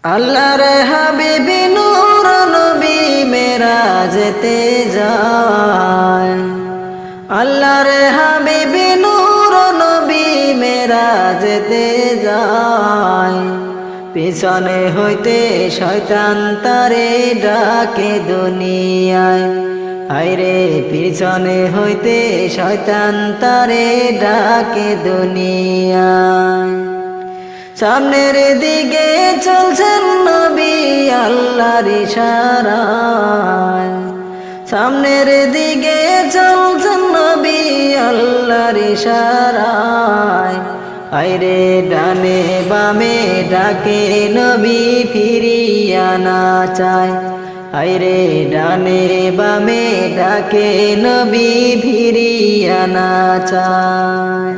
আল্লাহর হাবিবি নূর নবী মেরাজেতে যায়। আল্লাহর হাবিবি নূর নবী মেরাজেতে যায়। পিছনে হইতে শয়তান তারে ডাকে দুনিয়ায়। হায়রে পিছনে হইতে শয়তান তারে ডাকে দুনিয়ায়। সামনের দিকে চলছেন নবী আল্লাহর ইশারায়। সামনের দিকে চলছেন নবী আল্লাহর ইশারায়। আইরে ডানে বামে ডাকে নবী ফিরিয়া না চায়। আইরে ডানে বামে ডাকে নবী ফিরিয়া না চায়।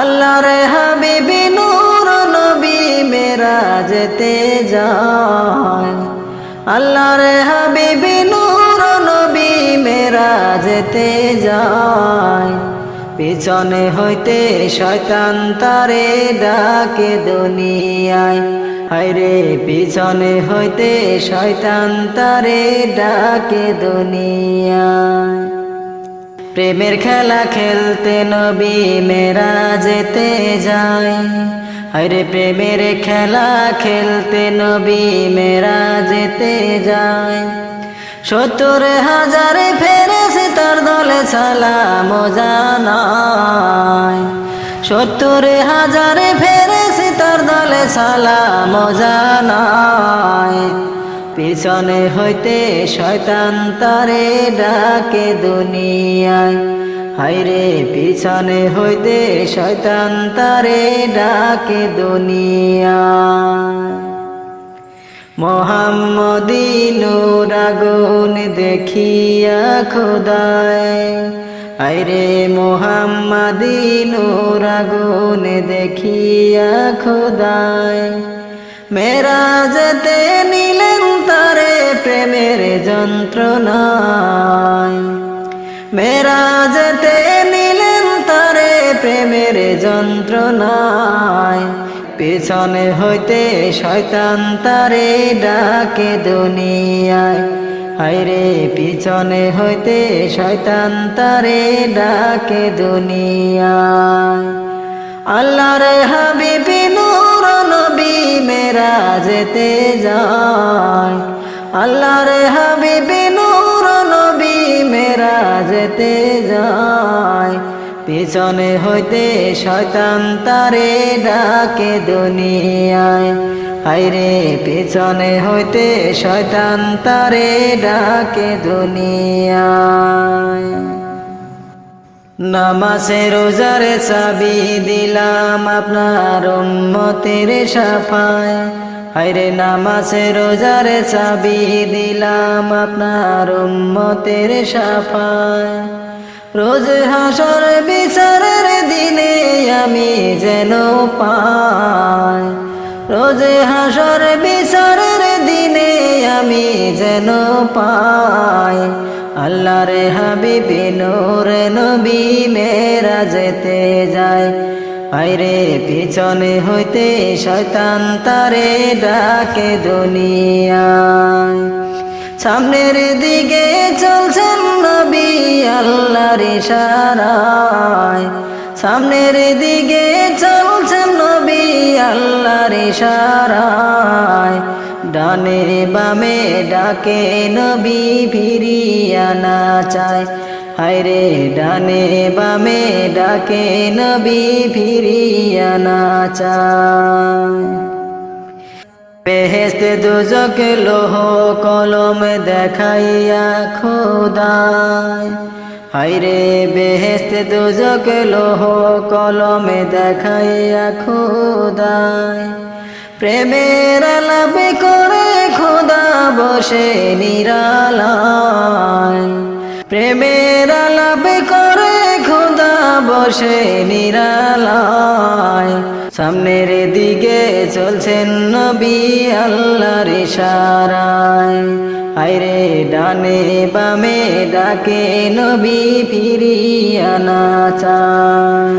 আল্লাহর হাবিবি নূর নবী মেরাজেতে যায়। আল্লাহর হাবিবি নূর নবী মেরাজেতে যায়। পিছনে হইতে শয়তান তারে ডাকে দুনিয়ায়। হায়রে পিছনে হইতে শয়তান তারে ডাকে দুনিয়ায়। প্রেমের খেলা খেলতে নবী মেরাজেতে যায়। হায়রে প্রেমের খেলা খেলতে নবী মেরাজেতে যায়। ৭০,০০০ ফেরেশতার দলে সালাম জানায়। ৭০,০০০ ফেরেশতার দলে সালাম জানায়। পিছনে হইতে শয়তান তারে ডাকে দুনিয়ায়। হায়রে পিছনে হইতে শয়তান তারে ডাকে দুনিয়ায়। মোহাম্মদী নূর আগুন দেখিয়া খোদায়। হায়রে মোহাম্মদী নূর আগুন দেখিয়া খোদায়। মেরাজেতে নিলেন তারে প্রেমের যন্ত্রণায়। মেরাজেতে নিলেন তারে প্রেমের যন্ত্রণায়। পিছনে হইতে শয়তান তারে ডাকে দুনিয়ায়। হায়রে পিছনে হইতে শয়তান তারে ডাকে দুনিয়ায়। আল্লাহর হাবিবি নূর নবী মেরাজেতে যায়। আল্লাহর হাবিবি নূর নবী মেরাজেতে যায়। পিছনে হইতে শয়তান তারে ডাকে দুনিয়ায়। হায়রে পিছনে হইতে শয়তান তারে ডাকে দুনিয়ায়। নামাজে রোজার চাবি দিলাম আপনার উম্মতের শাফায়। হায়রে নামাজে রোজার চাবি দিলাম আপনার উম্মতের শাফায়। রোজ হাসর বিচারের দিনে আমি যেন পাই। রোজ হাসর বিচারের দিনে আমি যেন পাই। আল্লাহর হাবিবি নূর নবী মেরাজেতে যায়। হায়রে পিছনে হইতে শয়তান তারে ডাকে দুনিয়ায়। সামনের দিকে চলছেন নবী আল্লাহর ইশারায়। সামনের দিকে চলছেন নবী আল্লাহর ইশারায়। ডানে বামে ডাকে নবী ফিরিয়া না চায়। হায়রে ডানে বামে ডাকে নবী ফিরিয়া না চায়। বেহেশত দোজখ লোহ কলম দেখাইয়া খোদায়। হায়রে বেহেশত দোজখ লোহ কলম দেখাইয়া খোদায়। প্রেমের আলাপ করে খোদা বসে নিরালায়। প্রেমের আলাপ করে খোদা বসে নিরালায়। সামনের দিকে চলছেন নবী আল্লাহর ইশারায়। হায়রে ডানে বামে ডাকে নবী ফিরিয়া না চায়।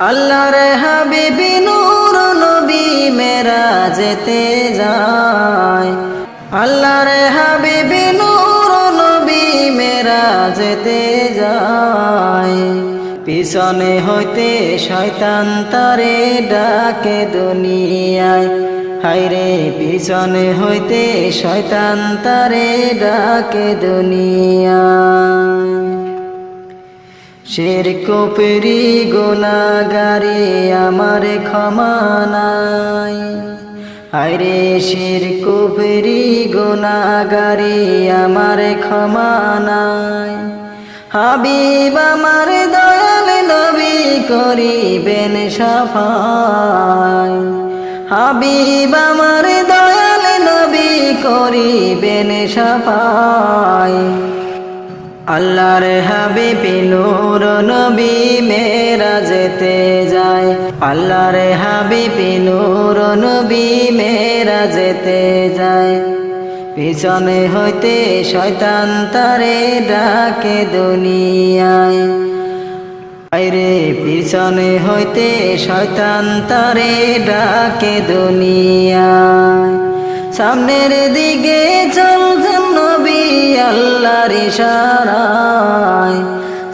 আল্লাহর হাবিবি নূর নবী মেরা মেরা যেতে যায় আল্লাহর হাবিবি নূর নবী মেরা যেতে যায় পিছনে হইতে শয়তান তারে ডাকে দুনিয়ায় হায়রে পিছনে হইতে শয়তান তারে ডাকে দুনিয়ায় শিরক কুফরি গুনাহগারি আমার ক্ষমা নাই হায়রে শিরক কুফরি গুনাহগারি আমার ক্ষমা নাই হাবিব আমার দয়াল নবী করিবেন শাফাত হাবিব আমার দয়াল নবী করিবেন শাফাত আল্লাহর হাবিব নূর নবী মেরা যেতে যায় আল্লাহর হাবিব নূর নবী মেরা যেতে যায় পিছনে হইতে শয়তান তারে ডাকে দুনিয়ায় আইরে পিছনে হইতে শয়তান তারে ডাকে দুনিয়ায় সামনের দিকে চলছেন নবী আল্লাহর ইশারায়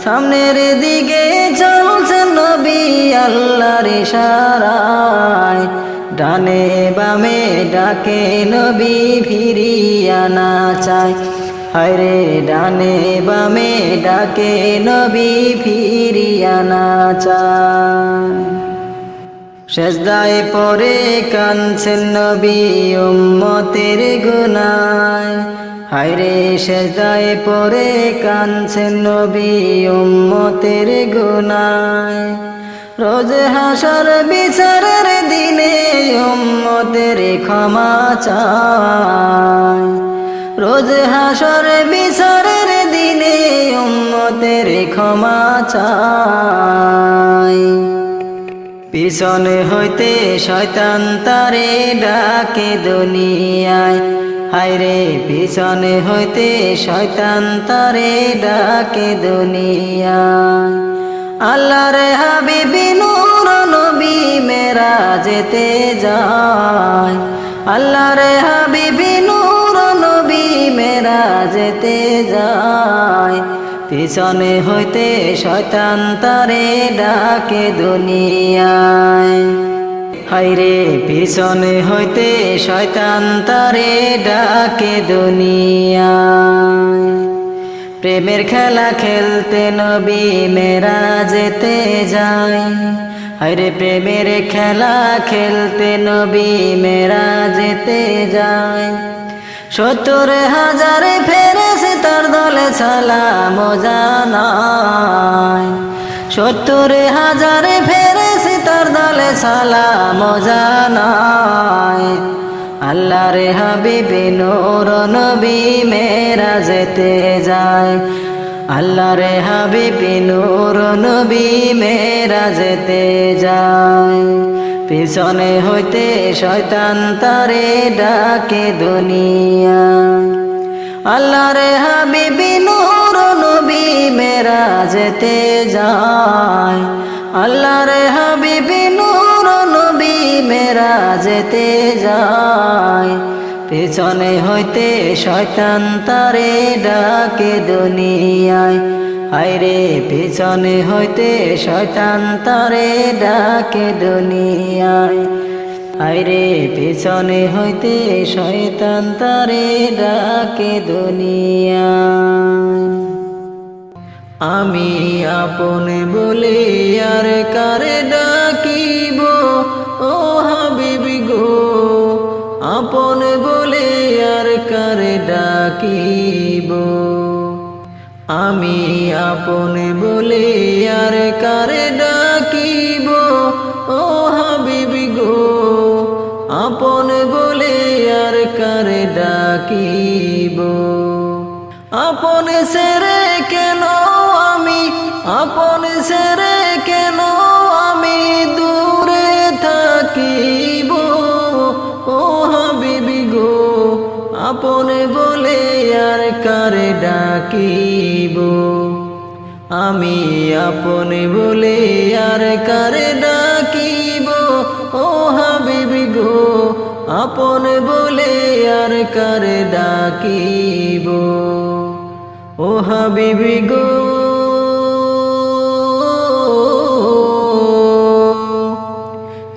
সামনের দিকে চলছেন নবী আল্লাহর ইশারায় ডানে বামে ডাকে নবী ফিরিয়া না চায় হায়রে ডানে বামে ডাকে নবী ফিরিয়া না চায় সেজদায় পড়ে কাঁদছেন নবী উম্মতের গুনায় হায়রে সেজদায় পড়ে কাঁদছেন নবী উম্মতের গুনায় রোজ হাসর বিচারের দিনে উম্মতের ক্ষমা চায় রোজ হাসর বিচারের দিনে উম্মতের ক্ষমা চায় পিছনে হইতে শয়তান তারে ডাকে দুনিয়ায় হায়রে পিছনে হইতে শয়তান তারে ডাকে দুনিয়ায় আল্লাহর হাবিবি নূর নবী মেরা যেতে যায় আল্লাহর হাবিবি নূর নবী মেরা যেতে যায় পিছনে হইতে শয়তান তারে ডাকে দুনিয়ায় হায়রে পিছনে হইতে শয়তান তারে ডাকে দুনিয়ায় প্রেমের খেলা খেলতে নবী মেরা যেতে যায় হায়রে প্রেমের খেলা খেলতে নবী মেরা যেতে যায় ৭০,০০০ ফেরেশতার দলে সালাম জানায় ৭০,০০০ ফেরেশতার দলে সালাম জানায় আল্লাহর হাবিব নূর নবী মেরা যেতে যায় আল্লাহর হাবিব নূর নবী মেরা যেতে যায় পিছনে হইতে শয়তান তারে ডাকে দুনিয়ায় আল্লাহর হাবিব নূর নবী মেরা যেতে যায় আল্লাহর হাবিব নূর নবী মেরা যেতে যায় পিছনে হইতে শয়তান তারে ডাকে দুনিয়ায় হায়রে পিছনে হইতে শয়তান তারে ডাকে দুনিয়ায় হায়রে পিছনে হইতে শয়তান তারে ডাকে দুনিয়ায় আমি আপন বলে আর কারে ডাকিব ও হাবিবি গো আপন বলে আর কারে ডাকিব আমি আপন বলে আর কারে ডাকিব ও হাবিবি গো আপন বলে আর কারে ডাকিব আপন সেরে কেন আমি আপন সেরে কেন আমি দূরে থাকিব ও হাবিবি গো আপন বলে আর কারে ডাকিব আমি আপন বলে আর কারে ডাকিব ও হাবিবি গো আপন বলে আর কারে ডাকিব ও হাবিবি গো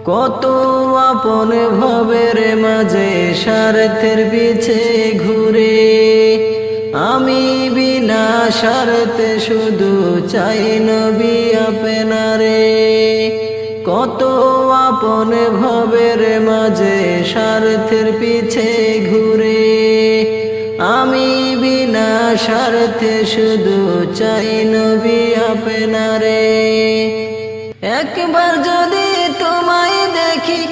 কত আপন ভাবের মাঝে স্বার্থের পিছে ঘুরে আমি বিনা স্বার্থে শুধু চাই নবী আপনারে কত আপন ভাবের মাঝে স্বার্থের পিছে ঘুরে আমি বিনা স্বার্থে শুধু চাই নবী আপনারে একবার যদি তোমায় দেখি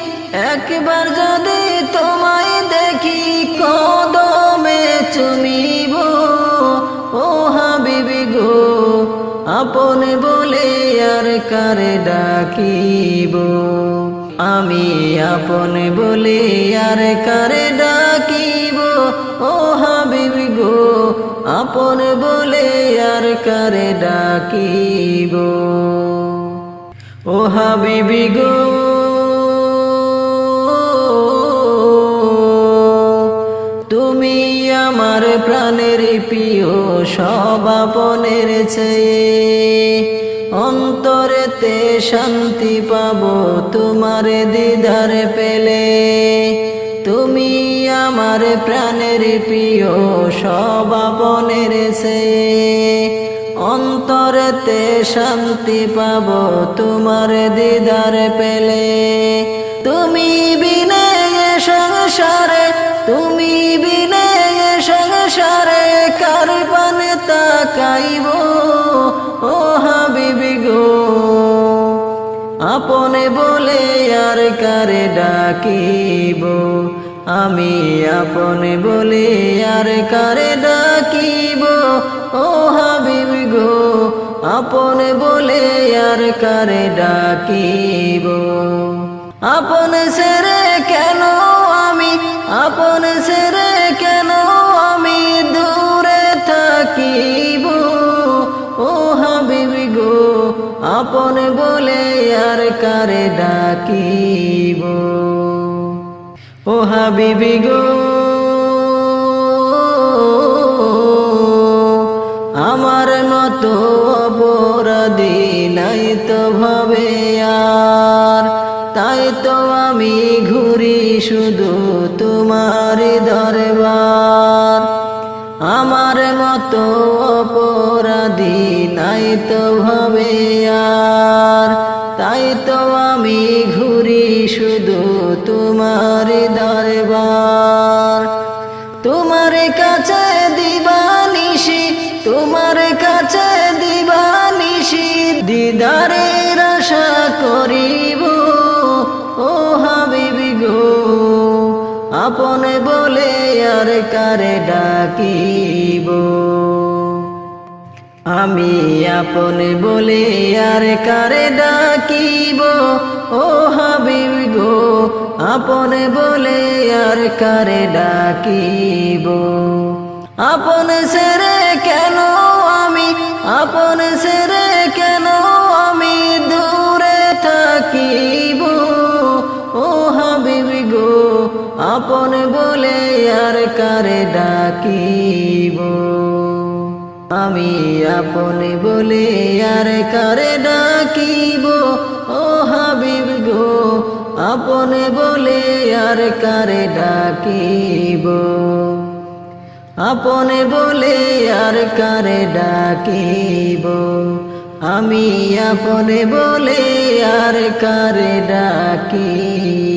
একবার যদি তোমায় দেখি কদমে চুমিব ও হাবিবি গো আপন বলে আর কারে ডাকিব আমি আপন বলে আর কারে ডাকিব ও হাবিবি গো আপন বলে আর কারে ডাকিব ও হাবিবি গো তুমি আমার প্রাণের প্রিয় সব আপনের চেয়ে অন্তরেতে শান্তি পাবো তোমার দিদার পেলে তুমি আমার প্রাণের প্রিয় সব আপনের চেয়ে অন্তরেতে শান্তি পাবো তোমার দিদার পেলে তুমি বিনে সংসারে তুমি বিনে সংসারে কার পানে তাকাইব ও হাবিবি গো আপনে বলে আর কারে ডাকিব আমি আপনে বলে আর কারে ডাকিব ও হাবিবি গো আপনে বলে আর কারে ডাকিব আপন সেরে কেন আমি আপন সেরে কেন আমি দূরে থাকিব ও হাবিবি গো আপন বলে আর কারে ডাকিব ও হাবিবি গো আমার মতো অপরাধী নাই তো ভাবে আর তাই তো আমি ঘুরি শুধু তোমার দরবার আমার মতো অপরাধী নাই তো ভাবে আর তাই তো আমি ঘুরি শুধু তোমার দরবার তোমার কাছে দিবানিশি তোমার কাছে দিবানিশি দিদারের আশা করিব ও হাবিবি গো আপন বলে আর কারে ডাকিব আমি আপন বলে আর কারে ডাকিব ও হাবিবি গো আপন বলে আর কারে ডাকিব আপন সেরে কেন আমি আপন সেরে কেন আমি দূরে থাকিব ও হাবিবি গো আপন বলে আর কারে ডাকিব আমি আপন বলে আর কারে ডাকিব ও হাবিবি গো আপন বলে আর কারে ডাকিব আপন বলে আর কারে ডাকিব আমি আপন বলে আর কারে ডাকিব